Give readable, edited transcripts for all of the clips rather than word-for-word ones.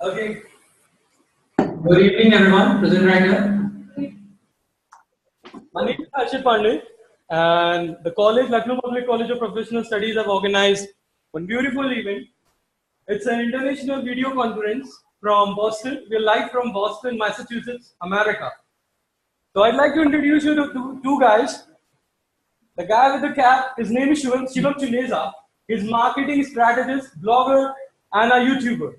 Okay. Good evening, everyone. Present right here. My name is Harshit Pandey, and the college, Lucknow Public College of Professional Studies, have organized one beautiful event. It's an international video conference from Boston. We're live from Boston, Massachusetts, America. So I'd like to introduce you to two guys. The guy with the cap, his name is Shivam Chhuneja. He's marketing strategist, blogger, and a YouTuber.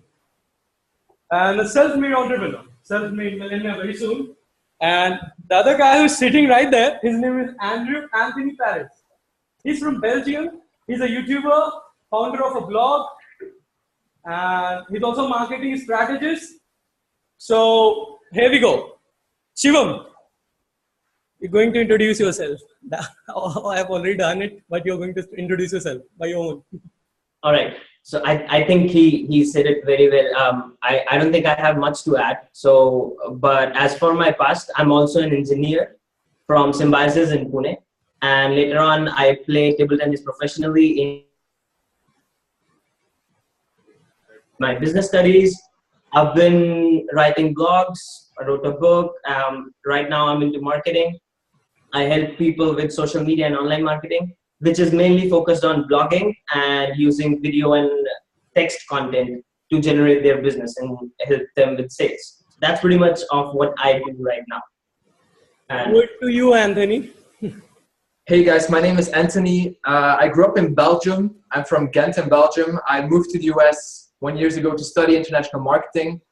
And a self-made entrepreneur, self-made millionaire very soon. And the other guy who's sitting right there, his name is Anthony Perez. He's from Belgium. He's a YouTuber, founder of a blog, and he's also a marketing strategist. So here we go. Shivam, you're going to introduce yourself. I have already done it, but you're going to introduce yourself by your own. All right. So I think he said it very well. I don't think I have much to add. So, but as for my past, I'm also an engineer from Symbiosis in Pune. And later on, I play table tennis professionally in my business studies. I've been writing blogs. I wrote a book. Right now, I'm into marketing. I help people with social media and online marketing, which is mainly focused on blogging and using video and text content to generate their business and help them with sales. That's pretty much of what I do right now. And Good to you, Anthony. Hey guys, my name is Anthony. I grew up in Belgium. I'm from Ghent in Belgium. I moved to the US 1 year ago to study international marketing.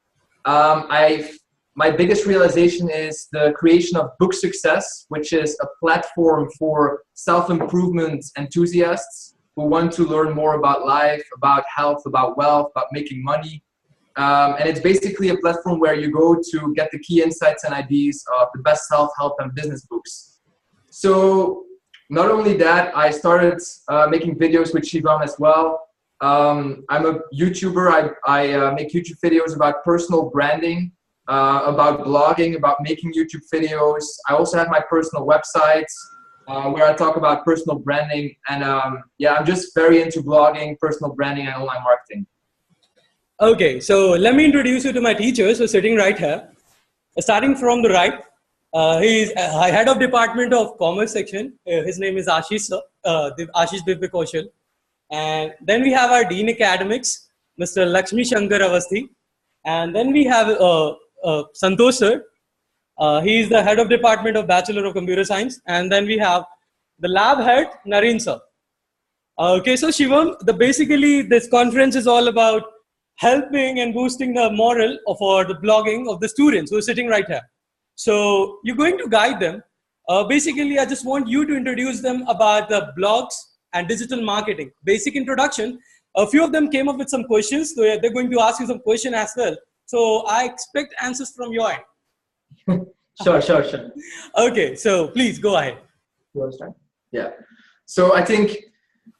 My biggest realization is the creation of Book Success, which is a platform for self-improvement enthusiasts who want to learn more about life, about health, about wealth, about making money. And it's basically a platform where you go to get the key insights and ideas of the best self-help and business books. So not only that, I started making videos with Shivam as well. I'm a YouTuber. I make YouTube videos about personal branding, about blogging, about making YouTube videos. I also have my personal websites where I talk about personal branding. And yeah, I'm just very into blogging, personal branding, and online marketing. Okay, so let me introduce you to my teachers who are sitting right here. Starting from the right, he's head of department of commerce section. His name is Ashish Divya Kaushal. And then we have our Dean Academics, Mr. Lakshmi Shankar Avasthi. And then we have Santosh sir. He is the head of department of Bachelor of Computer Science. And then we have the lab head, Naren sir. Okay, so Shivam, basically this conference is all about helping and boosting the morale for the blogging of the students who are sitting right here. So you're going to guide them. Basically, I just want you to introduce them about the blogs and digital marketing. Basic introduction. A few of them came up with some questions. So they're going to ask you some questions as well. So I expect answers from your end. Sure. Okay, so please go ahead. You want to start? Yeah. So I think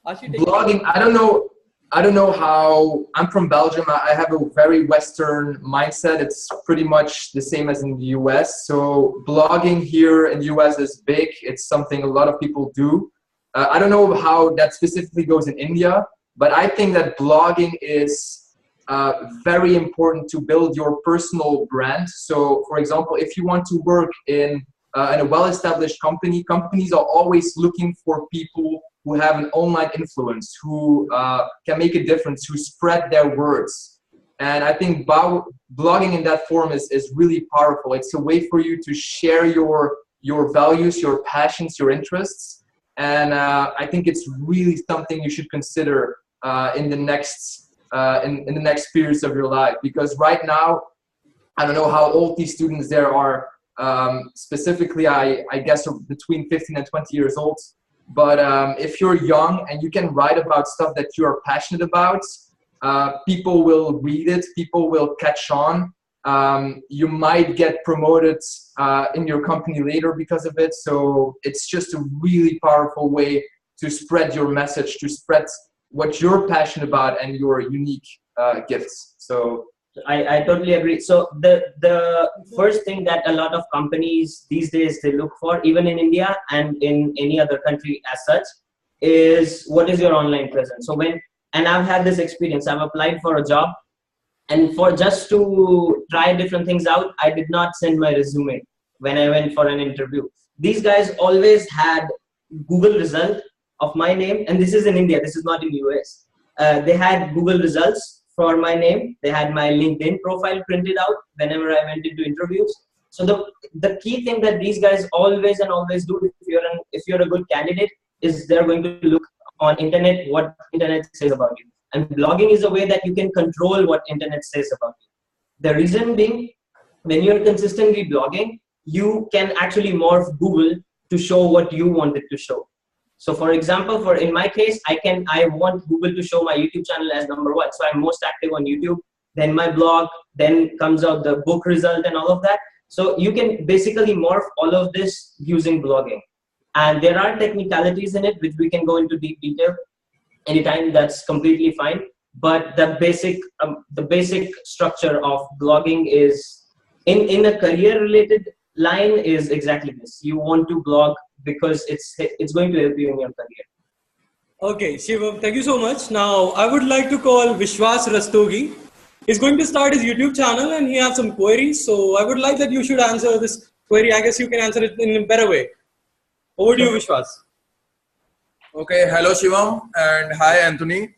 blogging, I don't know how, I'm from Belgium. I have a very Western mindset. It's pretty much the same as in the US. So blogging here in the US is big. It's something a lot of people do. I don't know how that specifically goes in India, but I think that blogging is very important to build your personal brand. So for example, if you want to work in a well-established company, companies are always looking for people who have an online influence, who can make a difference, who spread their words. And I think blogging in that form is really powerful. It's a way for you to share your values, your passions, your interests. And I think it's really something you should consider in the next periods of your life. Because right now, I don't know how old these students there are. Specifically, I guess between 15 and 20 years old. But if you're young and you can write about stuff that you are passionate about, people will read it, people will catch on. You might get promoted in your company later because of it. So it's just a really powerful way to spread your message, to spread what you're passionate about and your unique gifts. So I totally agree. So the first thing that a lot of companies these days they look for, even in India and in any other country as such, is what is your online presence. So and I've had this experience. I've applied for a job And for just to try different things out, I did not send my resume when I went for an interview. These guys always had Google result of my name, and this is in India, this is not in US. They had Google results for my name. They had my LinkedIn profile printed out whenever I went into interviews. So the key thing that these guys always do, if you're a good candidate, is they're going to look on internet what internet says about you. And blogging is a way that you can control what internet says about you. The reason being, when you're consistently blogging, you can actually morph Google to show what you want it to show. So for example, in my case, I want Google to show my YouTube channel as number 1. So I'm most active on YouTube, then my blog, then comes out the book result and all of that. So you can basically morph all of this using blogging. And there are technicalities in it, which we can go into deep detail anytime. That's completely fine. But the basic structure of blogging is, in a career related line, is exactly this. You want to blog because it's going to help you in your career. Okay, Shivam, thank you so much. Now, I would like to call Vishwas Rastogi. He's going to start his YouTube channel and he has some queries. So I would like that you should answer this query. I guess you can answer it in a better way. Over to you, Vishwas. Okay, hello Shivam and hi Anthony.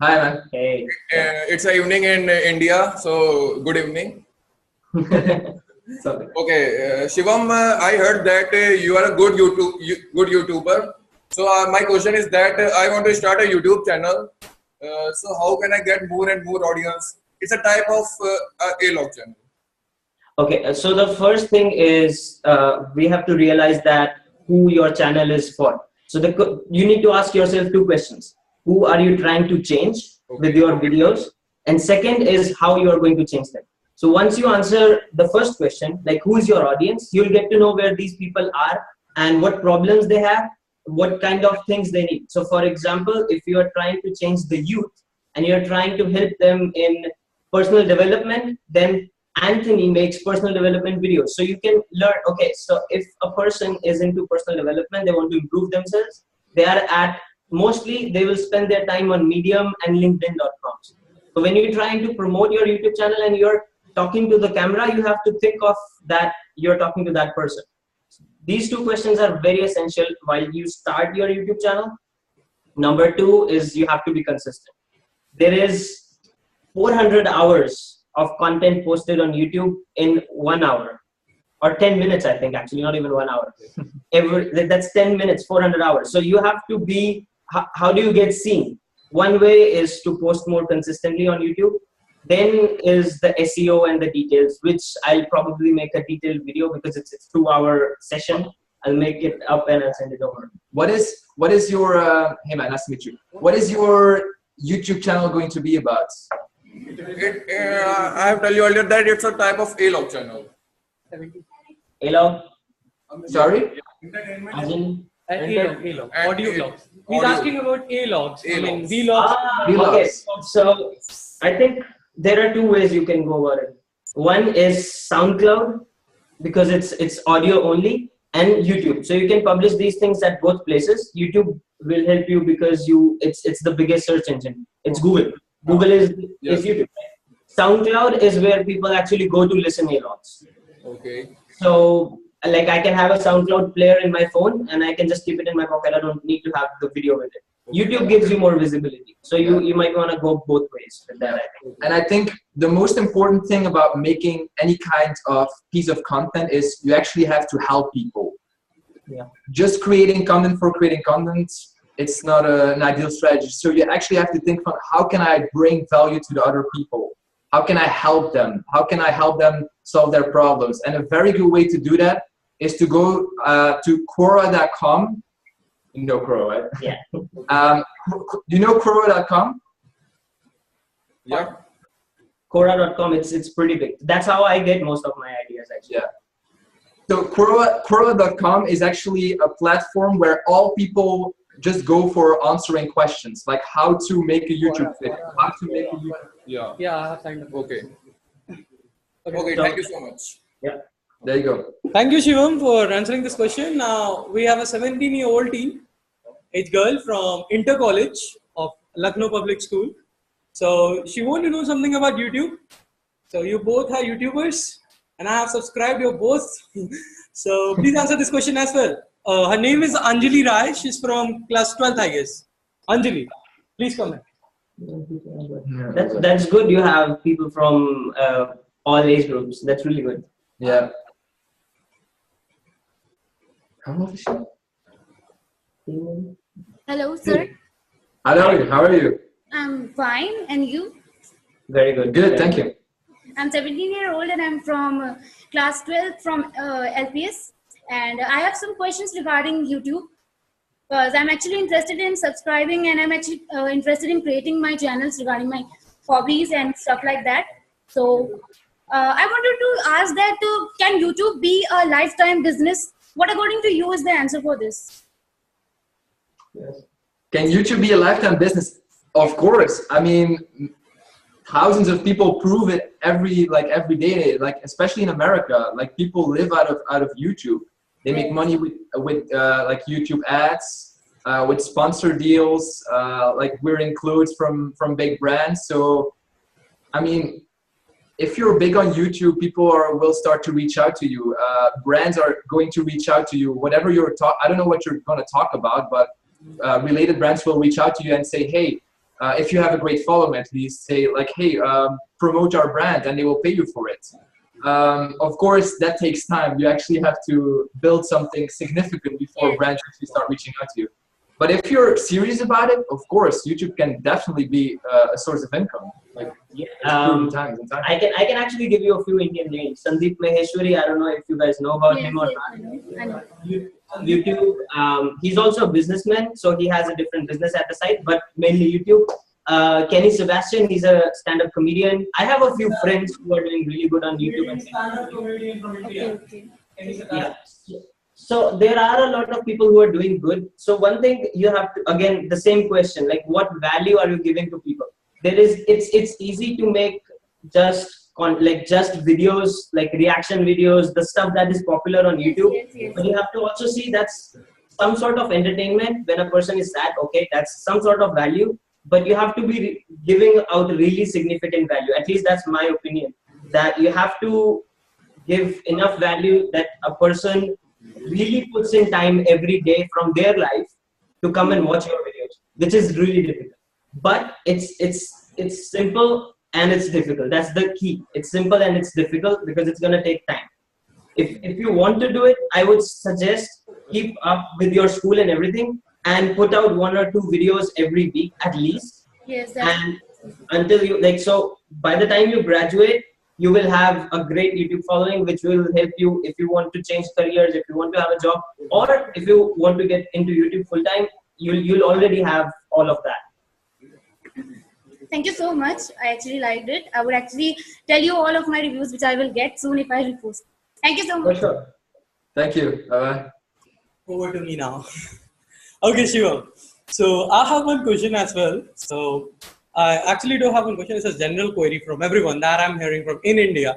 Hi, man. Hey. It's a evening in India, so good evening. Sorry. Okay, Shivam, I heard that you are a good YouTuber. So my question is that I want to start a YouTube channel. So how can I get more and more audience? It's a type of A-log channel. Okay, so the first thing is we have to realize that who your channel is for. So you need to ask yourself 2 questions. Who are you trying to change with your videos? And second is how you are going to change them. So once you answer the first question, like who is your audience, you'll get to know where these people are and what problems they have, what kind of things they need. So for example, if you are trying to change the youth and you're trying to help them in personal development, then Anthony makes personal development videos. So you can learn, okay, so if a person is into personal development, they want to improve themselves, mostly they will spend their time on Medium and LinkedIn.com. So when you're trying to promote your YouTube channel and you're talking to the camera, you have to think of that you're talking to that person. These 2 questions are very essential while you start your YouTube channel. Number 2 is you have to be consistent. There is 400 hours of content posted on YouTube in 1 hour or 10 minutes, I think, actually, not even 1 hour. That's 10 minutes, 400 hours. So you have to be, how do you get seen? One way is to post more consistently on YouTube. Then is the SEO and the details, which I'll probably make a detailed video because it's a 2-hour session. I'll make it up and I'll send it over. What is your, hey man, nice to meet you. What is your YouTube channel going to be about? I have told you earlier that it's a type of A-log channel. A-log? Sorry? As in? A-log. Audio logs. He's Audio. asking about A-logs. I mean, A-logs. V-logs. Okay, so I think there are 2 ways you can go about it. One is SoundCloud, because it's audio only, and YouTube. So you can publish these things at both places. YouTube will help you because it's the biggest search engine. It's Google. Google is YouTube. SoundCloud is where people actually go to listen A-logs. Okay. So like I can have a SoundCloud player in my phone and I can just keep it in my pocket. I don't need to have the video with it. YouTube gives you more visibility. So you might want to go both ways with that, I think. And I think the most important thing about making any kind of piece of content is you actually have to help people. Yeah. Just creating content for creating content, it's not an ideal strategy. So you actually have to think from how can I bring value to the other people? How can I help them? How can I help them solve their problems? And a very good way to do that is to go to Quora.com. You know Quora, right? Yeah. You know Quora.com? Yeah. Quora.com, it's pretty big. That's how I get most of my ideas, actually. Yeah. So Quora.com is actually a platform where all people just go for answering questions, like how to make a YouTube video, how to make a YouTube. Yeah. Yeah, I have signed up. Okay. Okay. Okay, thank you so much. Yeah. There you go. Thank you, Shivam, for answering this question. Now, we have a 17-year-old teenage girl from Inter College of Lucknow Public School. So, she wants to know something about YouTube. So you both are YouTubers, and I have subscribed your both. So please answer this question as well. Her name is Anjali Rai. She's from class 12th, I guess. Anjali, please comment. That's good. You have people from all age groups. That's really good. Yeah. How old is she? Hello, sir. Hello, how are you? I'm fine. And you? Very good. Good, thank you. I'm 17-year-old and I'm from class 12 from LPS. And I have some questions regarding YouTube. Because I'm actually interested in subscribing and I'm actually interested in creating my channels regarding my hobbies and stuff like that. So I wanted to ask that can YouTube be a lifetime business? What according to you is the answer for this? Can YouTube be a lifetime business? Of course. I mean, thousands of people prove it every day, like especially in America. Like people live out of YouTube. They make money with like YouTube ads, with sponsor deals, like wearing clothes from big brands. So, I mean, if you're big on YouTube, people will start to reach out to you. Brands are going to reach out to you. Whatever I don't know what you're going to talk about, but related brands will reach out to you and say, hey, if you have a great following, at least say like, hey, promote our brand, and they will pay you for it. Of course, that takes time. You actually have to build something significant before brands actually start reaching out to you. But if you're serious about it, of course, YouTube can definitely be a source of income. Like, times and times. I can actually give you a few Indian names. Sandeep Maheshwari. I don't know if you guys know about him or not. I know. YouTube. He's also a businessman, so he has a different business at the side, but mainly YouTube. Kenny Sebastian, he's a stand-up comedian. I have a few friends who are doing really good on YouTube. And Stand-up comedian from India. Okay. yeah. So there are a lot of people who are doing good. So one thing you have to, again, the same question, like what value are you giving to people? It's easy to make just videos, like reaction videos, the stuff that is popular on YouTube. Yes. But you have to also see that's some sort of entertainment. When a person is sad, okay, that's some sort of value. But you have to be giving out really significant value. At least that's my opinion. That you have to give enough value that a person really puts in time every day from their life to come and watch your videos, which is really difficult. But it's simple and it's difficult. That's the key. It's simple and it's difficult because it's gonna take time. If you want to do it, I would suggest keep up with your school and everything and put out 1 or 2 videos every week at least. Yes. And until you so by the time you graduate, you will have a great YouTube following, which will help you if you want to change careers, if you want to have a job, or if you want to get into YouTube full time, you'll already have all of that. Thank you so much. I actually liked it. I would actually tell you all of my reviews, which I will get soon if I repost. Thank you so much. For sure. Thank you. Bye-bye. Over to me now. Okay, Shivam. So I have one question as well. So I actually do have one question. It's a general query from everyone that I'm hearing from in India.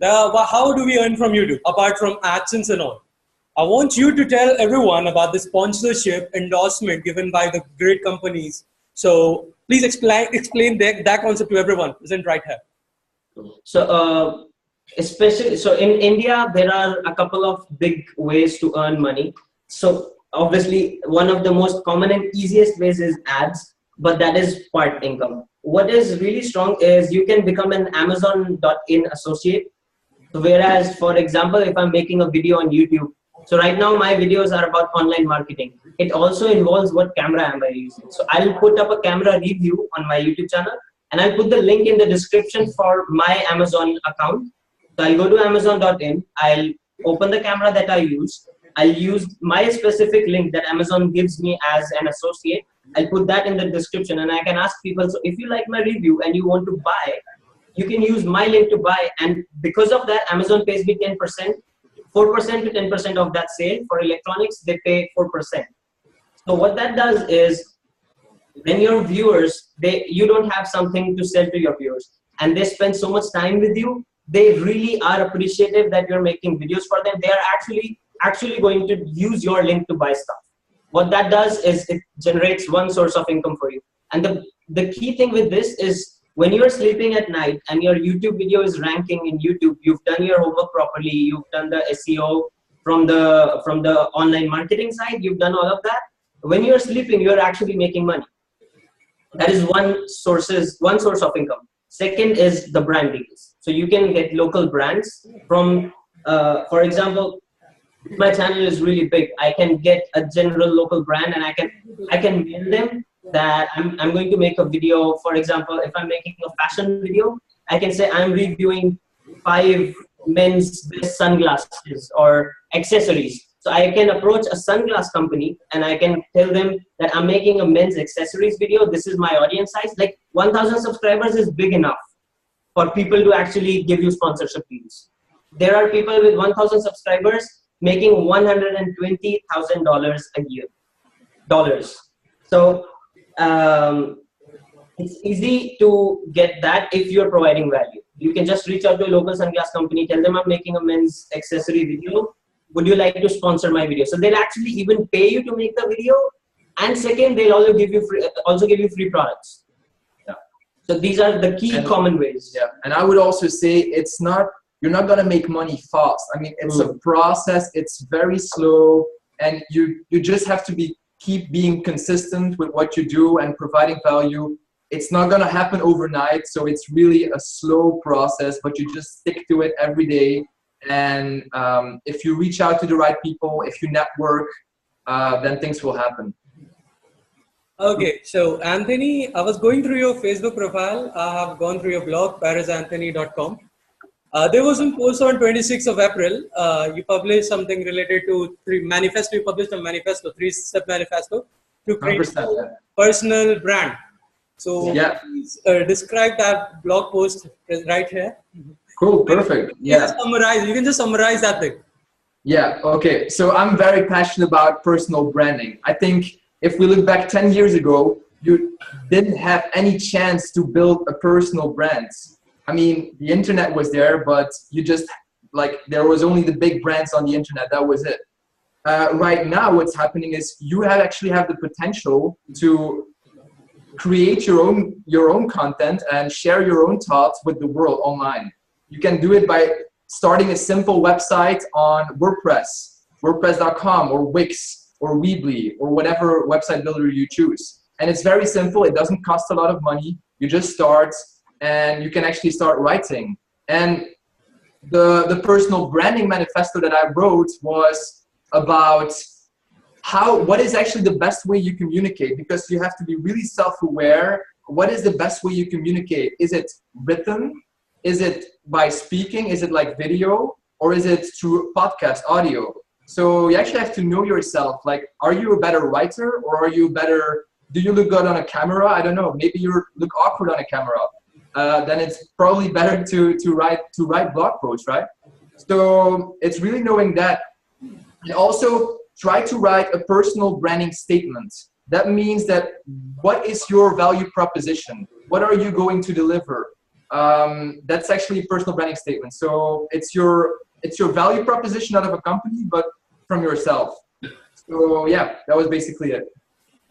How do we earn from YouTube apart from AdSense and all? I want you to tell everyone about the sponsorship endorsement given by the great companies. So please explain that concept to everyone. Isn't right here? So especially in India, there are a couple of big ways to earn money. So obviously, one of the most common and easiest ways is ads, but that is part income. What is really strong is you can become an Amazon.in associate. Whereas, for example, if I'm making a video on YouTube, so right now my videos are about online marketing. It also involves what camera am I using. So I'll put up a camera review on my YouTube channel and I'll put the link in the description for my Amazon account. So I'll go to Amazon.in, I'll open the camera that I use. I'll use my specific link that Amazon gives me as an associate. I'll put that in the description and I can ask people, so if you like my review and you want to buy, you can use my link to buy. And because of that, Amazon pays me 10%, 4% to 10% of that sale. For electronics, they pay 4%. So what that does is when your viewers, you don't have something to sell to your viewers and they spend so much time with you, they really are appreciative that you're making videos for them. They are actually going to use your link to buy stuff. What that does is it generates one source of income for you. And the key thing with this is when you're sleeping at night and your YouTube video is ranking in YouTube, you've done your homework properly, you've done the SEO from the online marketing side, you've done all of that. When you're sleeping, you're actually making money. That is one source of income. Second is the brand deals. So you can get local brands from, for example, my channel is really big. I can get a general local brand and I can mail them that I'm going to make a video. For example, if I'm making a fashion video, I can say I'm reviewing 5 men's best sunglasses or accessories. So I can approach a sunglass company and I can tell them that I'm making a men's accessories video. This is my audience size. Like 1,000 subscribers is big enough for people to actually give you sponsorship deals. There are people with 1,000 subscribers making $120,000 a year. So it's easy to get that if you're providing value. You can just reach out to a local sunglass company, tell them I'm making a men's accessory video. Would you like to sponsor my video? So they'll actually even pay you to make the video. And second, they'll also give you free products. Yeah. So these are the key common ways. Yeah. And I would also say you're not going to make money fast. I mean, it's a process. It's very slow. And you just have to keep being consistent with what you do and providing value. It's not going to happen overnight. So it's really a slow process, but you just stick to it every day. And if you reach out to the right people, if you network, then things will happen. Okay, so Anthony, I was going through your Facebook profile. I have gone through your blog, peresanthony.com. There was a post on 26th of April. You published something related to manifesto. You published a manifesto, 3-step manifesto to create a personal brand. So please describe that blog post right here. Cool, perfect. Yeah. You can just summarize that thing. Yeah, okay. So I'm very passionate about personal branding. I think if we look back 10 years ago, you didn't have any chance to build a personal brand. I mean, the internet was there, but there was only the big brands on the internet. That was it. Right now, what's happening is you actually have the potential to create your own content and share your own thoughts with the world online. You can do it by starting a simple website on WordPress.com or Wix or Weebly or whatever website builder you choose. And it's very simple. It doesn't cost a lot of money. You just start and you can actually start writing. And the personal branding manifesto that I wrote was about what is actually the best way you communicate, because you have to be really self-aware. What is the best way you communicate? Is it written? Is it by speaking? Is it like video? Or is it through podcast audio? So you actually have to know yourself. Like, are you a better writer or do you look good on a camera? I don't know. Maybe you look awkward on a camera. Then it's probably better to write blog posts, right? So it's really knowing that. And also try to write a personal branding statement. That means that what is your value proposition? What are you going to deliver? That's actually a personal branding statement. So it's your value proposition out of a company, but from yourself. So yeah, that was basically it.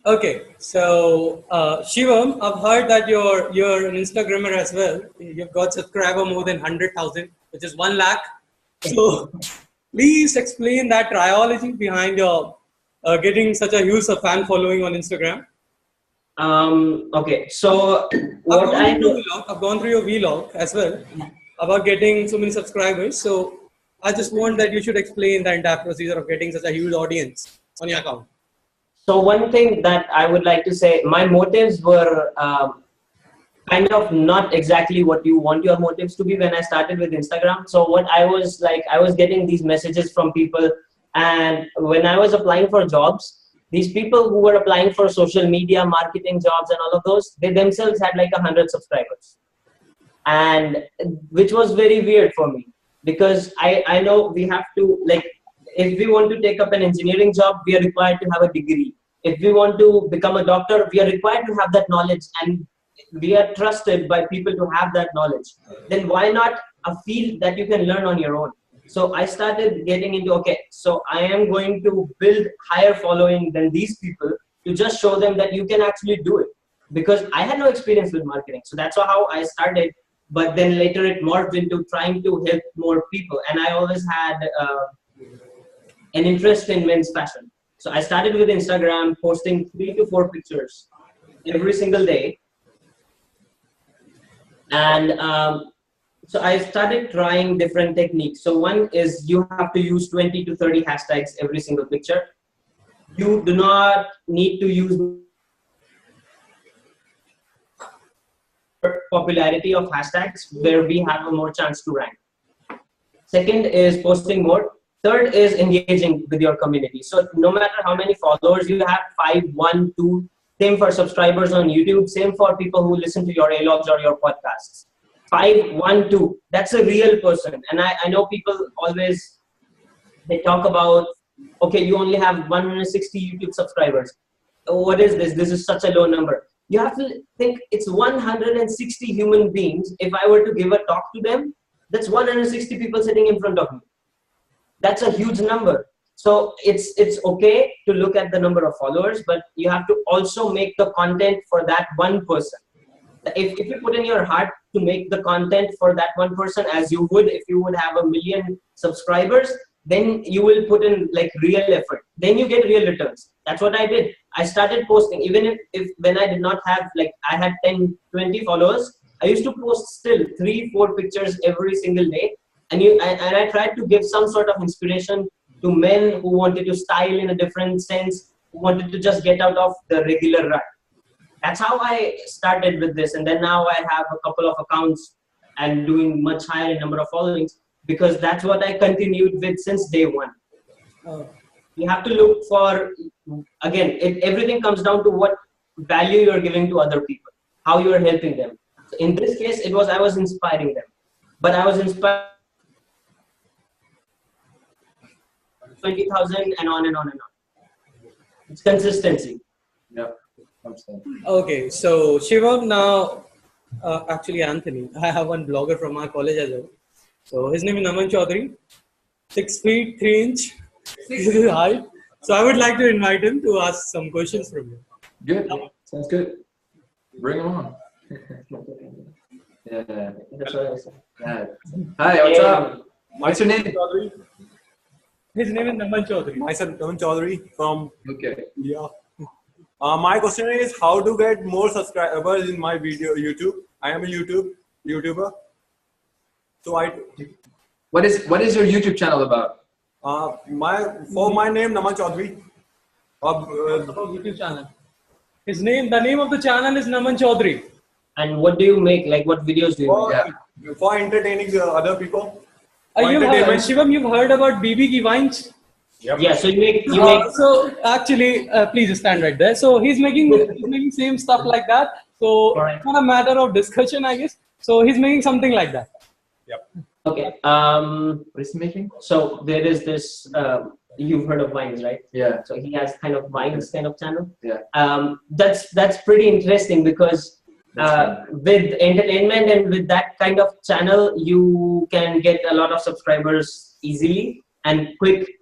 Okay, so Shivam, I've heard that you're an Instagrammer as well. You've got subscriber more than 100,000, which is 1 lakh. So please explain that triology behind your getting such a huge fan following on Instagram. Okay, so what I've gone through your vlog as well about getting so many subscribers. So I just want that you should explain the entire procedure of getting such a huge audience on your account. So one thing that I would like to say, my motives were kind of not exactly what you want your motives to be when I started with Instagram. So what I was getting these messages from people, and when I was applying for jobs, these people who were applying for social media marketing jobs and all of those, they themselves had like 100 subscribers, and which was very weird for me, because I know we have to, like, if we want to take up an engineering job, we are required to have a degree. If we want to become a doctor, we are required to have that knowledge, and we are trusted by people to have that knowledge. Then why not a field that you can learn on your own? So I started getting into, okay, so I am going to build higher following than these people to just show them that you can actually do it. because I had no experience with marketing. So that's how I started. But then later it morphed into trying to help more people. And I always had an interest in men's fashion. So I started with Instagram, posting 3 to 4 pictures every single day. And so I started trying different techniques. So one is you have to use 20 to 30 hashtags every single picture. You do not need to use popularity of hashtags where we have a more chance to rank. Second is posting more. Third is engaging with your community. So no matter how many followers you have, 5, 1, 2, same for subscribers on YouTube, same for people who listen to your A-logs or your podcasts. 5, 1, 2, that's a real person. And I know people always, they talk about, okay, you only have 160 YouTube subscribers. What is this? This is such a low number. You have to think it's 160 human beings. If I were to give a talk to them, that's 160 people sitting in front of me. That's a huge number. So it's okay to look at the number of followers, but you have to also make the content for that one person. If you put in your heart to make the content for that one person, as you would if you would have 1 million subscribers, then you will put in like real effort. Then you get real returns. That's what I did. I started posting, even if when I did not have, like I had 10, 20 followers, I used to post still 3, 4 pictures every single day. And I tried to give some sort of inspiration to men who wanted to style in a different sense, who wanted to just get out of the regular rut. That's how I started with this. And then now I have a couple of accounts and doing much higher in number of followings, because that's what I continued with since day one. You have to look for, again, everything comes down to what value you're giving to other people, how you are helping them. So in this case, I was inspiring them, but I was inspired 20,000 and on and on and on. It's consistency. Yeah. Okay, so Shivam, now actually Anthony, I have one blogger from our college as well. So his name is Naman Chaudhary, 6 feet 3 inch height. So I would like to invite him to ask some questions from you. Good. Sounds good. Bring him on. Yeah. That's what I said. Yeah. Hi, what's up? What's your name? His name is Naman Chaudhary. Myself, Naman Chaudhary from Okay. India. My question is how to get more subscribers in my YouTube. I am a YouTuber. So What is your YouTube channel about? my name Naman Chaudhary. YouTube channel. The name of the channel is Naman Chaudhary. And what do you make? Like what videos do you make? For entertaining other people. Shivam, you've heard about BB Ki Vines? Yep. Yeah, so you make So actually, please stand right there. So he's making same stuff like that. So Correct. it's not a matter of discussion, I guess. So he's making something like that. Yep. Okay. What is he making? So there is this. You've heard of Vines, right? Yeah. So he has kind of Vines kind of channel. Yeah. That's pretty interesting because with entertainment and with that kind of channel, you can get a lot of subscribers easily and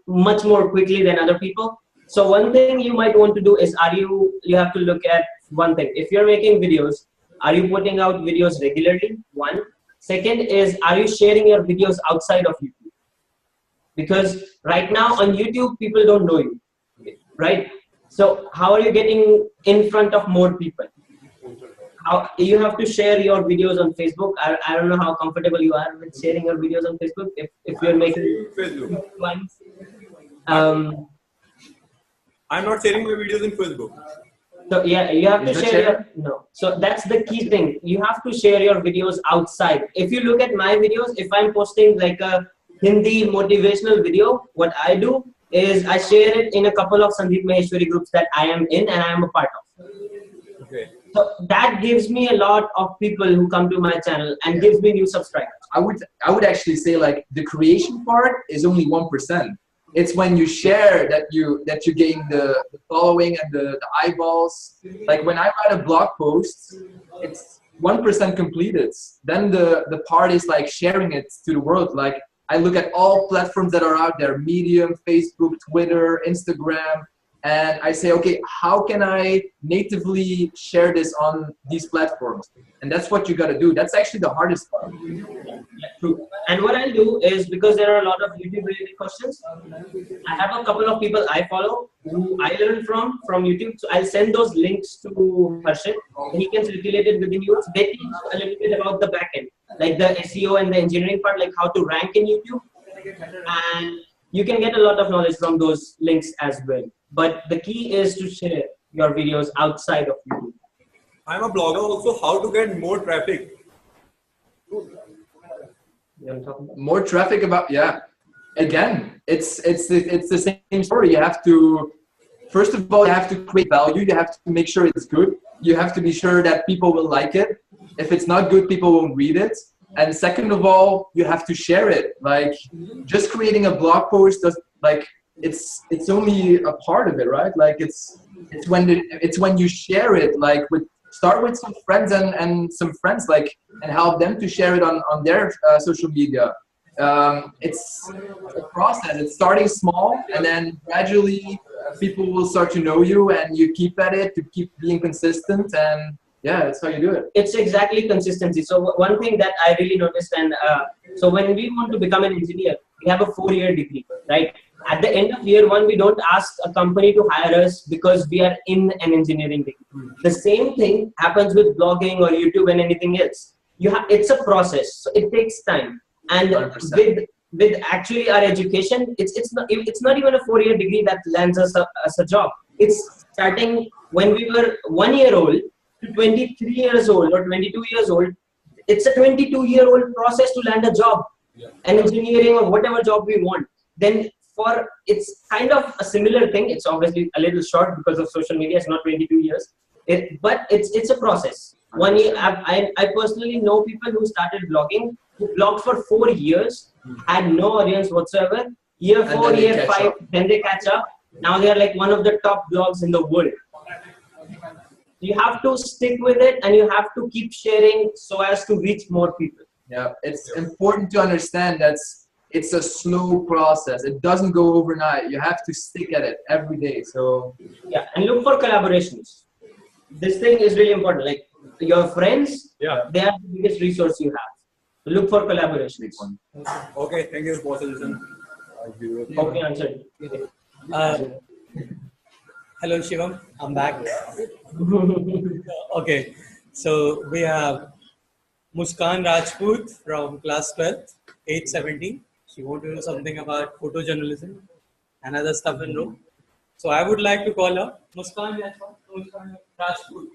much more quickly than other people. So one thing you might want to do is, you have to look at one thing. If you're making videos, are you putting out videos regularly? One. Second is, are you sharing your videos outside of YouTube? Because right now on YouTube, people don't know you, right? So how are you getting in front of more people? You have to share your videos on Facebook. I don't know how comfortable you are with sharing your videos on Facebook. If you're making Facebook. ones. I'm not sharing my videos in Facebook. So yeah, you have to share no. So that's the key thing. You have to share your videos outside. If you look at my videos, if I'm posting like a Hindi motivational video, what I do is I share it in a couple of Sandeep Maheshwari groups that I am in and I am a part of. Okay. So that gives me a lot of people who come to my channel and gives me new subscribers. I would actually say like the creation part is only 1%. It's when you share that you gain the following and the eyeballs. Like when I write a blog post, it's 1% completed. Then the part is like sharing it to the world. Like I look at all platforms that are out there: Medium, Facebook, Twitter, Instagram, and I say, okay, how can I natively share this on these platforms? And that's what you got to do. That's actually the hardest part. Yeah, true. And what I'll do is, because there are a lot of YouTube related questions, I have a couple of people I follow who I learn from YouTube. So I'll send those links to Harshit. He can circulate it within you. They teach a little bit about the backend, like the SEO and the engineering part, like how to rank in YouTube. And you can get a lot of knowledge from those links as well. But the key is to share your videos outside of YouTube. I'm a blogger also. How to get more traffic? More traffic about, yeah. Again, it's the same story. You have to, first of all, you have to create value. You have to make sure it's good. You have to be sure that people will like it. If it's not good, people won't read it. And second of all, you have to share it. Like, just creating a blog post does, like, it's only a part of it, right? Like, it's when you share it, like, start with some friends and some friends, like, and help them to share it on their social media. It's a process. It's starting small, and then gradually people will start to know you, and you keep at it to keep being consistent. And yeah, that's how you do it. It's exactly consistency. So one thing that I really noticed, and so when we want to become an engineer, we have a 4-year degree, right? At the end of year 1, we don't ask a company to hire us because we are in an engineering degree. The same thing happens with blogging or YouTube and anything else. It's a process, so it takes time. And 100%. with actually our education, it's not even a 4-year degree that lands us as a job. It's starting when we were 1 year old to 23 years old or 22 years old. It's a 22-year-old process to land a job, an engineering or whatever job we want. Then it's kind of a similar thing. It's obviously a little short because of social media. It's not 22 years, but it's a process. 1 year. I personally know people who started blogging, who blogged for 4 years, had no audience whatsoever. Year 4, year 5, then they catch up. Now they are like one of the top blogs in the world. You have to stick with it, and you have to keep sharing so as to reach more people. Yeah, it's important to understand that it's a slow process. It doesn't go overnight. You have to stick at it every day. So yeah, and look for collaborations. This thing is really important. Like your friends, they are the biggest resource you have. Look for collaborations. Okay, thank you for suggestion. Okay, answered. Hello, Shivam. I'm back. Okay, so we have Muskan Rajput from class 12th, age 17. She wants to know something about photojournalism and other stuff in room. So I would like to call her Muskan Rajput.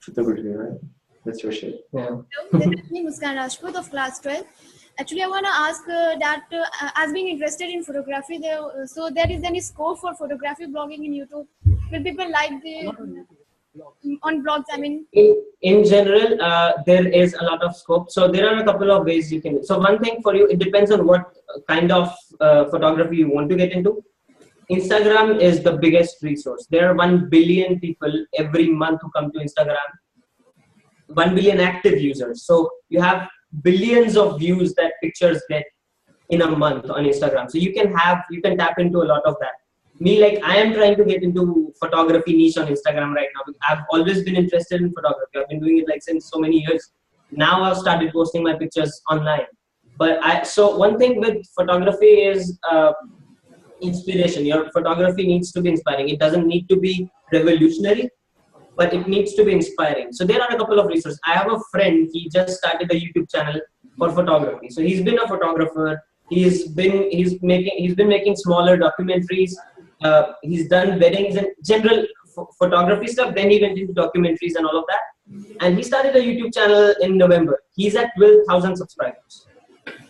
photography, right? That's your shit. Yeah. Hello, this is me, Muskan Rajput of class 12. Actually, I want to ask that as being interested in photography, so there is any scope for photography blogging in YouTube? Will people like on blogs? I mean, in general, there is a lot of scope. So there are a couple of ways you can. So one thing for you, it depends on what kind of photography you want to get into. Instagram is the biggest resource. There are 1 billion people every month who come to Instagram. 1 billion active users. So you have billions of views that pictures get in a month on Instagram. So you can tap into a lot of that. Me, like, I am trying to get into photography niche on Instagram right now. I've always been interested in photography. I've been doing it like since so many years. Now I've started posting my pictures online. But so one thing with photography is inspiration. Your photography needs to be inspiring. It doesn't need to be revolutionary, but it needs to be inspiring. So there are a couple of resources. I have a friend, he just started a YouTube channel for photography. So he's been a photographer. He's been making smaller documentaries. He's done weddings and general photography stuff. Then he went into documentaries and all of that. And he started a YouTube channel in November. He's at 12,000 subscribers.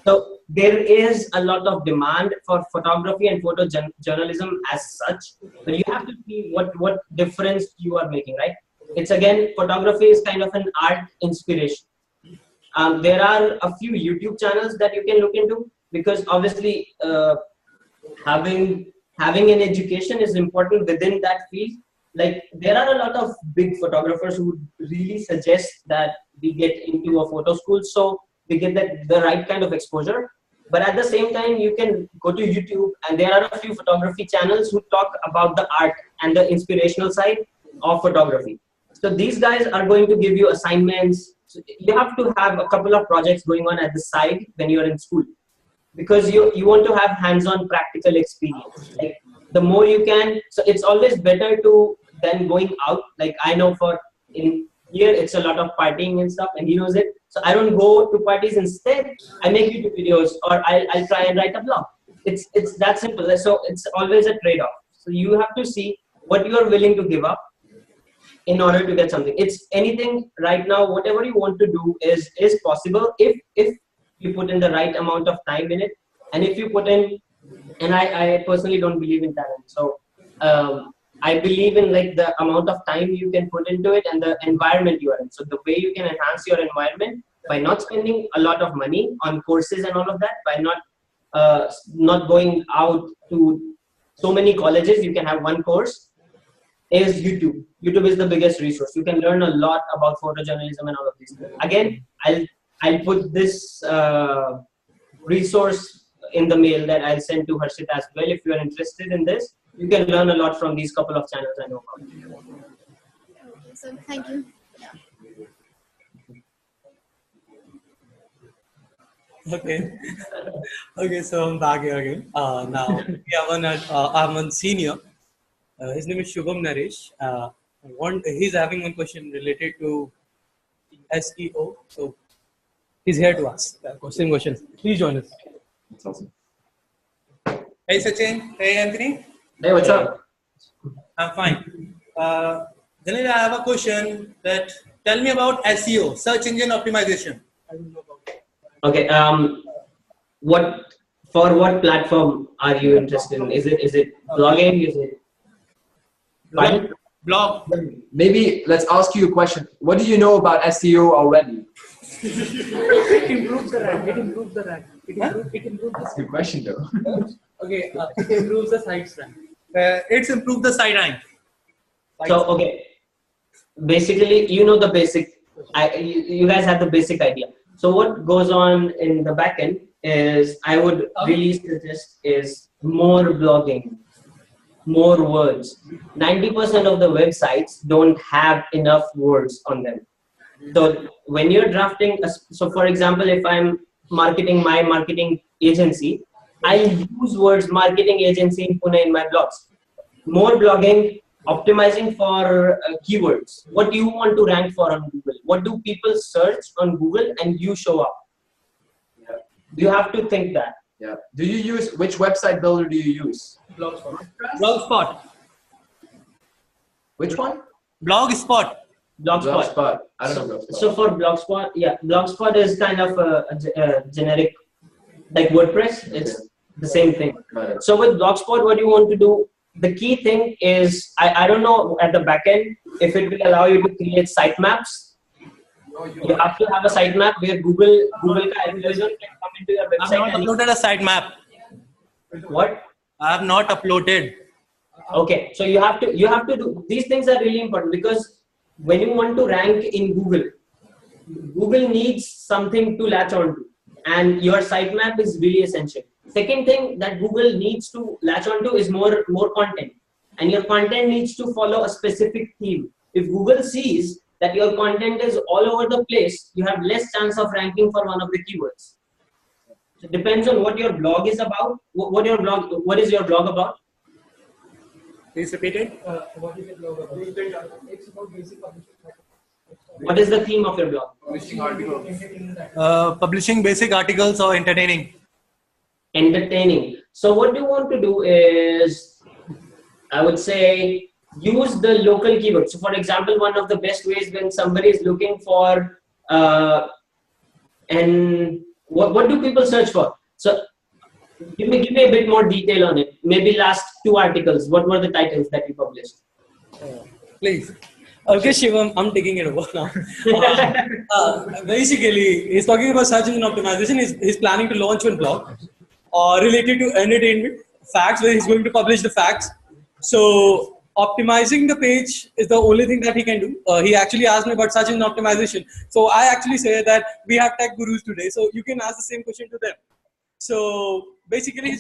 So there is a lot of demand for photography and photojournalism as such, but you have to see what difference you are making, right? It's again, photography is kind of an art inspiration. There are a few YouTube channels that you can look into, because obviously having an education is important within that field. Like, there are a lot of big photographers who really suggest that we get into a photo school, so we get the right kind of exposure. But at the same time, you can go to YouTube, and there are a few photography channels who talk about the art and the inspirational side of photography. So these guys are going to give you assignments. So you have to have a couple of projects going on at the side when you're in school, because you want to have hands-on practical experience. Like the more you can, so it's always better to than going out. Like I know for in here it's a lot of partying and stuff, and he knows it. So I don't go to parties. Instead, I make YouTube videos, or I'll try and write a blog. It's that simple. So it's always a trade-off. So you have to see what you are willing to give up in order to get something. It's anything right now. Whatever you want to do is possible if you put in the right amount of time in it, and if you put in. And I personally don't believe in talent. So I believe in like the amount of time you can put into it and the environment you are in. So the way you can enhance your environment by not spending a lot of money on courses and all of that, by not going out to so many colleges, you can have one course, is YouTube. YouTube is the biggest resource. You can learn a lot about photojournalism and all of these things. Again, I'll put this resource in the mail that I'll send to Harshit as well. If you are interested in this, you can learn a lot from these couple of channels I know about. Okay, so thank you. Okay. Okay, so I'm back here again. Now we have one senior. His name is Shivam Naresh. He's having one question related to SEO. So he's here to ask same questions. Please join us. That's awesome. Hey Sachin, hey Anthony. Hey, what's up? I'm fine. Janil, I have a question that tell me about SEO, search engine optimization. I don't know about it. Okay. For what platform are you interested in? Is it blogging? Is it Blog. Maybe let's ask you a question. What do you know about SEO already? It improves the rank. It improves the rank. It improves That's a good question, though. Okay, it improves the site's rank. It's improved the site rank. So okay, basically you know the basic. You guys have the basic idea. So what goes on in the back end is I would really suggest is more blogging, more words. 90% of the websites don't have enough words on them. So when you're drafting, so for example, if I'm marketing my marketing agency, I use words marketing agency in Pune in my blogs. More blogging, optimizing for keywords. What do you want to rank for on Google? What do people search on Google and you show up? Yeah. You have to think that. Yeah. Do you use, which website builder do you use? Blogspot. Which one? Blogspot. Blogspot. I don't know Blogspot. So for Blogspot, yeah, Blogspot is kind of a generic, like WordPress. It's the same thing. Got it. So with Blogspot, what you want to do, the key thing is, I don't know at the back end if it will allow you to create sitemaps. You have to have a sitemap where Google algorithm can come into your I have website. not uploaded a sitemap. What? I have not uploaded. Okay, so you have to do these things are really important, because when you want to rank in Google needs something to latch on to, and your sitemap is really essential. Second thing that Google needs to latch on to is more content, and your content needs to follow a specific theme. If Google sees that your content is all over the place, you have less chance of ranking for one of the keywords. So it depends on what your blog is about. What is your blog about? Please repeat it. What is your blog about? It's about basic publishing. What is the theme of your blog? Publishing basic articles or entertaining. Entertaining. So what you want to do is, I would say, use the local keywords. So for example, one of the best ways when somebody is looking for, and what do people search for? So give me a bit more detail on it. Maybe last 2 articles. What were the titles that you published? Please. Okay, Shivam, I'm taking it over now. Basically, he's talking about search engine optimization. He's planning to launch one blog related to entertainment, facts, where he's going to publish the facts. So optimizing the page is the only thing that he can do. He actually asked me about search engine optimization. So I actually say that we have tech gurus today, so you can ask the same question to them. So basically,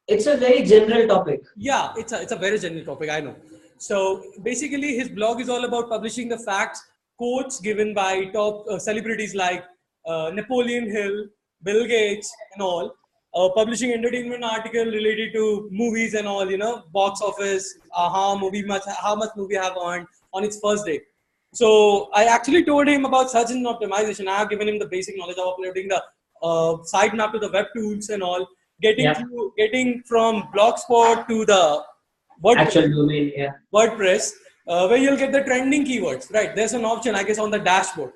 it's a very general topic. yeah, it's a very general topic, I know. So basically, his blog is all about publishing the facts, quotes given by top celebrities like Napoleon Hill, Bill Gates, and all. Publishing entertainment article related to movies and all, box office, how much movie have earned on its first day. So I actually told him about search engine optimization. I have given him the basic knowledge of uploading the sitemap to the web tools and all, getting from Blogspot to the Actual domain, yeah. WordPress, where you'll get the trending keywords, right? There's an option, I guess, on the dashboard.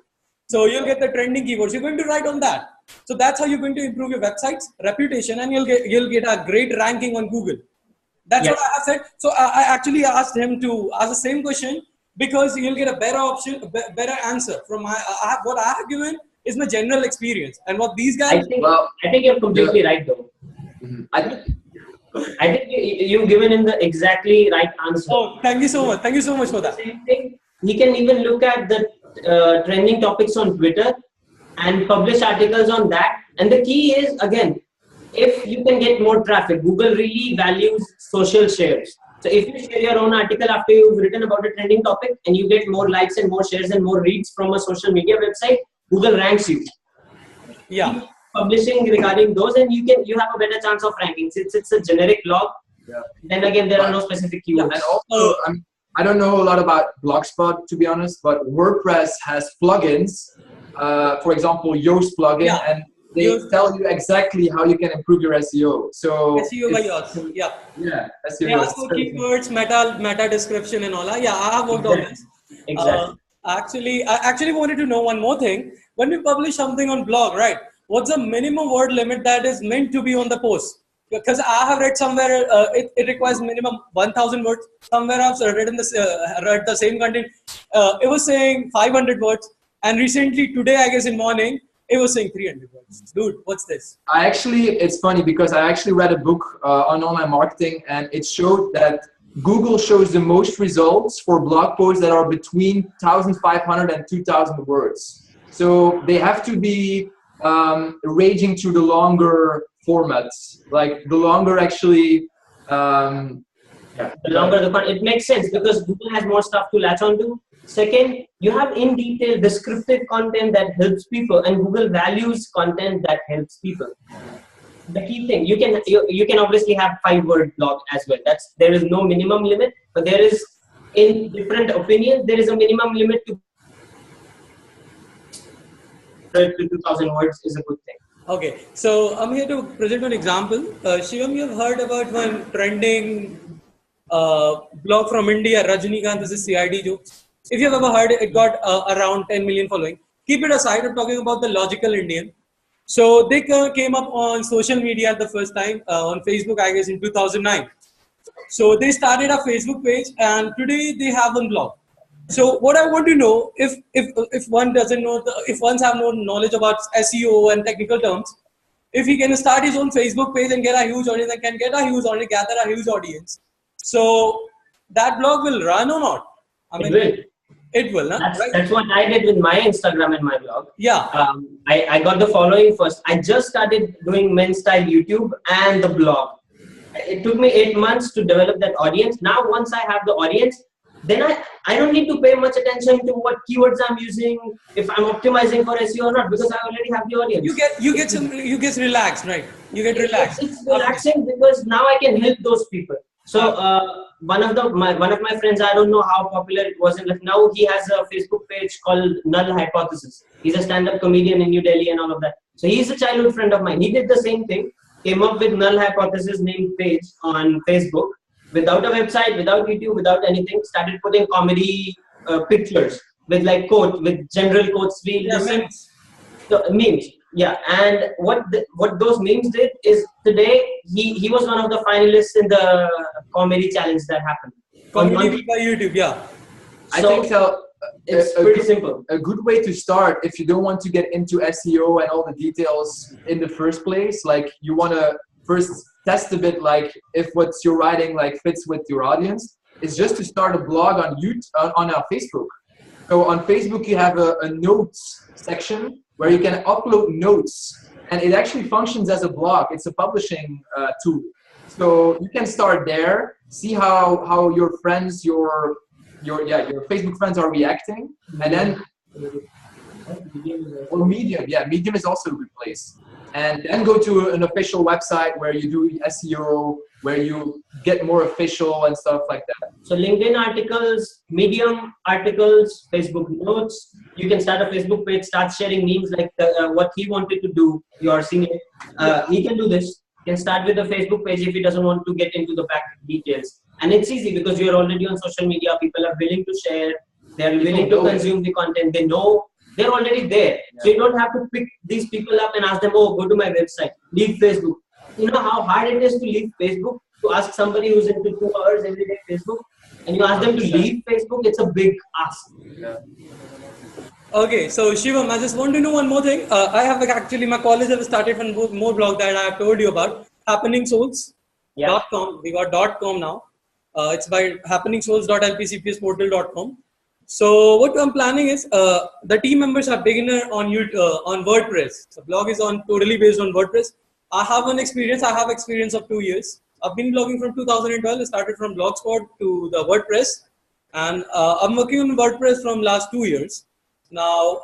So you'll get the trending keywords. You're going to write on that. So that's how you're going to improve your website's reputation, and you'll get a great ranking on Google. That's what I have said. So I actually asked him to ask the same question because you'll get a better option, a better answer from what I have given is my general experience, and what these guys. I think you're completely right, though. I think you've given him the exactly right answer. Oh, thank you so much. Thank you so much for that. Same thing. He can even look at the trending topics on Twitter and publish articles on that. And the key is, again, if you can get more traffic, Google really values social shares. So if you share your own article after you've written about a trending topic and you get more likes and more shares and more reads from a social media website, Google ranks you. Yeah. Publishing regarding those, and you have a better chance of ranking. Since it's a generic blog, then again there are no specific keywords. And also, I don't know a lot about Blogspot, to be honest, but WordPress has plugins. For example, Yoast plugin, and they tell you exactly how you can improve your SEO. So SEO by Yoast, SEO. They ask for keywords, meta description, and all. Yeah, I have worked on this. Exactly. I actually wanted to know one more thing. When we publish something on blog, right? What's the minimum word limit that is meant to be on the post? Because I have read somewhere it requires minimum 1,000 words. Somewhere I've read the same content. It was saying 500 words, and recently today, I guess in morning, it was saying 300 words. Dude, what's this? It's funny because I actually read a book on online marketing, and it showed that Google shows the most results for blog posts that are between 1,500 and 2,000 words. So they have to be ranging to the longer formats, like the longer actually. The longer the content, it makes sense because Google has more stuff to latch onto. Second, you have in detail descriptive content that helps people, and Google values content that helps people. The key thing, you can obviously have 5-word blog as well. There is no minimum limit, but there is, in different opinions, there is a minimum limit to 2,000 words is a good thing. Okay, so I'm here to present an example. Shivam, you've heard about one trending blog from India, Rajinikanth, this is CID jokes. If you've ever heard it, it got around 10 million following. Keep it aside, I'm talking about the Logical Indian. So they came up on social media at the first time, on Facebook, I guess in 2009. So they started a Facebook page, and today they have one blog. So what I want to know, if one doesn't know, if one's have no knowledge about SEO and technical terms, if he can start his own Facebook page and get a huge audience, and can gather a huge audience, so that blog will run or not? I mean, it will. That's what I did with my Instagram and my blog. Yeah. I got the following first. I just started doing men's style YouTube and the blog. It took me 8 months to develop that audience. Now, once I have the audience, then I don't need to pay much attention to what keywords I'm using, if I'm optimizing for SEO or not, because I already have the audience. You get relaxed, right? You get relaxed. It's relaxing because now I can help those people. So one of my friends, I don't know how popular it was in Lucknow, he has a Facebook page called Null Hypothesis. He's a stand-up comedian in New Delhi and all of that. So he's a childhood friend of mine. He did the same thing, came up with Null Hypothesis named page on Facebook, without a website, without YouTube, without anything, started putting comedy pictures with like with general quotes. Memes. Yeah, and what those memes did is today he was one of the finalists in the comedy challenge that happened. Comedy by YouTube, yeah. I think it's pretty simple. A good way to start, if you don't want to get into SEO and all the details in the first place, like you want to first test a bit, like if what you're writing like fits with your audience, is just to start a blog on YouTube, on Facebook. So on Facebook you have a notes section where you can upload notes and it actually functions as a blog. It's a publishing tool. So you can start there, see how your friends, your Facebook friends are reacting, and then or Medium, Medium is also a good place. And then go to an official website where you do SEO, where you get more official and stuff like that. So LinkedIn articles, Medium articles, Facebook notes. You can start a Facebook page, start sharing memes like what he wanted to do. Your senior, he can do this. He can start with a Facebook page if he doesn't want to get into the back details. And it's easy because you're already on social media. People are willing to share. They're willing to consume the content. They know. They're already there. So you don't have to pick these people up and ask them, oh, go to my website, leave Facebook. You know how hard it is to leave Facebook? To ask somebody who's into 2 hours every day Facebook, and you ask them to leave Facebook, it's a big ask. Okay, so Shivam, I just want to know one more thing. I have actually, my college have started one more blog that I have told you about, happeningsouls.com. We got .com now. It's by happeningsouls.lpcpsportal.com. So what I'm planning is, the team members are beginner on on WordPress. The blog is totally based on WordPress. I have experience of 2 years. I've been blogging from 2012. I started from Blogspot to the WordPress, and I'm working on WordPress from last 2 years. Now,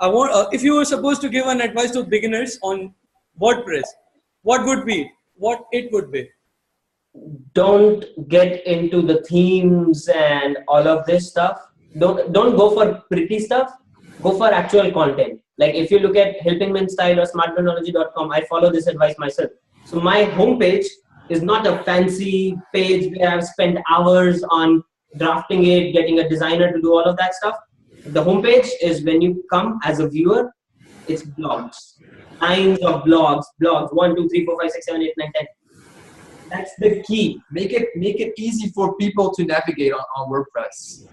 I want if you were supposed to give an advice to beginners on WordPress, what it would be? Don't get into the themes and all of this stuff. Don't go for pretty stuff. Go for actual content. Like if you look at Helping Men Style or smartterminology.com, I follow this advice myself. So my homepage is not a fancy page where I've spent hours on drafting it, getting a designer to do all of that stuff. The homepage is when you come as a viewer, it's blogs. Lines of blogs, 1, 2, 3, 4, 5, 6, 7, 8, 9, 10. That's the key. Make it easy for people to navigate on WordPress.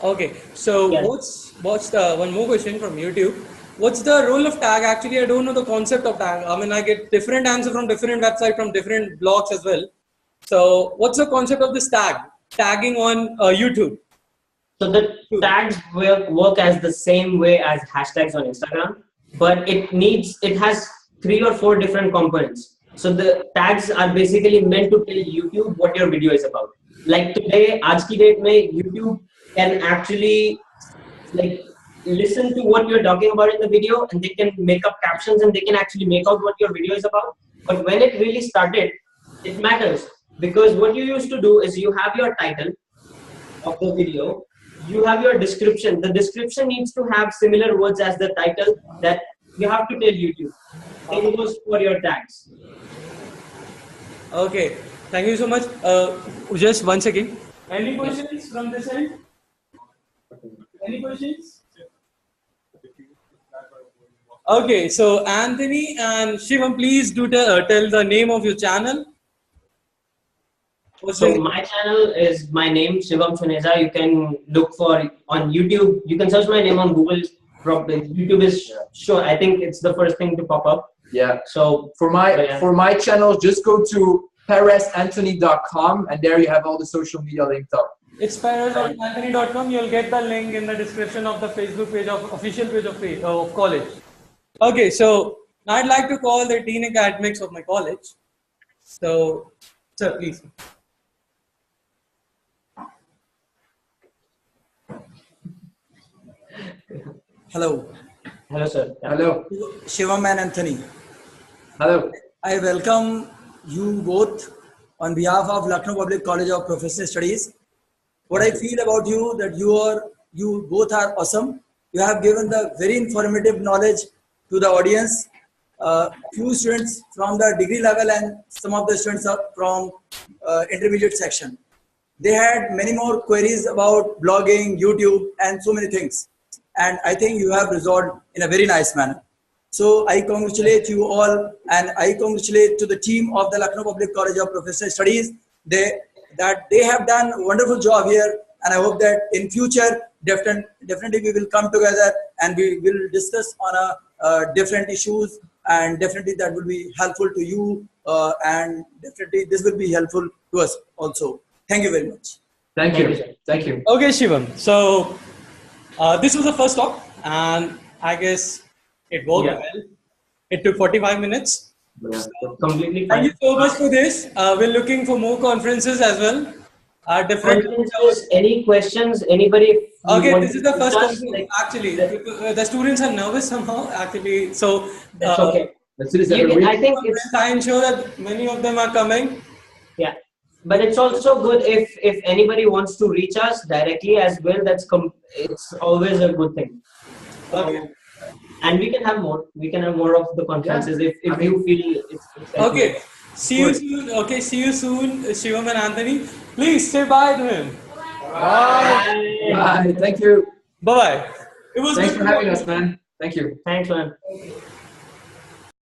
Okay, so what's the one more question from YouTube? What's the role of tag? Actually, I don't know the concept of tag. I mean, I get different answers from different websites, from different blogs as well. So what's the concept of this tagging on YouTube? So the tags work as the same way as hashtags on Instagram, but it has 3 or 4 different components. So the tags are basically meant to tell YouTube what your video is about. Like today, aaj ki date mein, YouTube can actually like listen to what you're talking about in the video, and they can make up captions and they can actually make out what your video is about. But when it really started, it matters because what you used to do is you have your title of the video, you have your description. The description needs to have similar words as the title that you have to tell YouTube. Same goes for your tags. Okay, thank you so much. Just one second. Any questions from this end? Any questions? Okay, so Anthony and Shivam, please do tell the name of your channel. So my channel is my name, Shivam Chhuneja. You can look for on YouTube. You can search my name on Google. YouTube is sure. I think it's the first thing to pop up. Yeah. So for my channel, just go to peresanthony.com, and there you have all the social media linked up. It's perez.anthony.com. You'll get the link in the description of the Facebook page of official page of college. Okay, so now I'd like to call the teen academics of my college. So, sir, please. Hello. hello, sir. Hello. Shivam and Anthony. Hello. I welcome you both on behalf of Lucknow Public College of Professional Studies. What I feel about you that you both are awesome. You have given the very informative knowledge to the audience. Few students from the degree level and some of the students are from intermediate section. They had many more queries about blogging, YouTube, and so many things. And I think you have resolved in a very nice manner. So I congratulate you all, and I congratulate to the team of the Lucknow Public College of Professional Studies. They have done a wonderful job here, and I hope that in future, definitely we will come together and we will discuss on different issues, and definitely that will be helpful to you, and definitely this will be helpful to us also. Thank you very much. Thank you. Thank you. Okay, Shivam. So this was the first talk, and I guess it worked well. It took 45 minutes. Yeah, completely Thank you fine. so much for this. We're looking for more conferences as well. Different. Conferences, any questions? Anybody? If you Okay, want this is to the first discuss, conference. like, Actually, the students are nervous somehow. Actually, so that's okay. Let's do this You every can, week. I think it's I ensure that many of them are coming. yeah, but it's also good if anybody wants to reach us directly as well. It's always a good thing. So, Okay. and we can have more. We can have more of the conferences if you feel it's helping. Okay. See you soon. Okay. See you soon, Shivam and Anthony. Please say bye to him. Bye. Bye. Thank you. Bye bye. It was Thanks good for to having know us, you. man. Thank you. Thanks, man.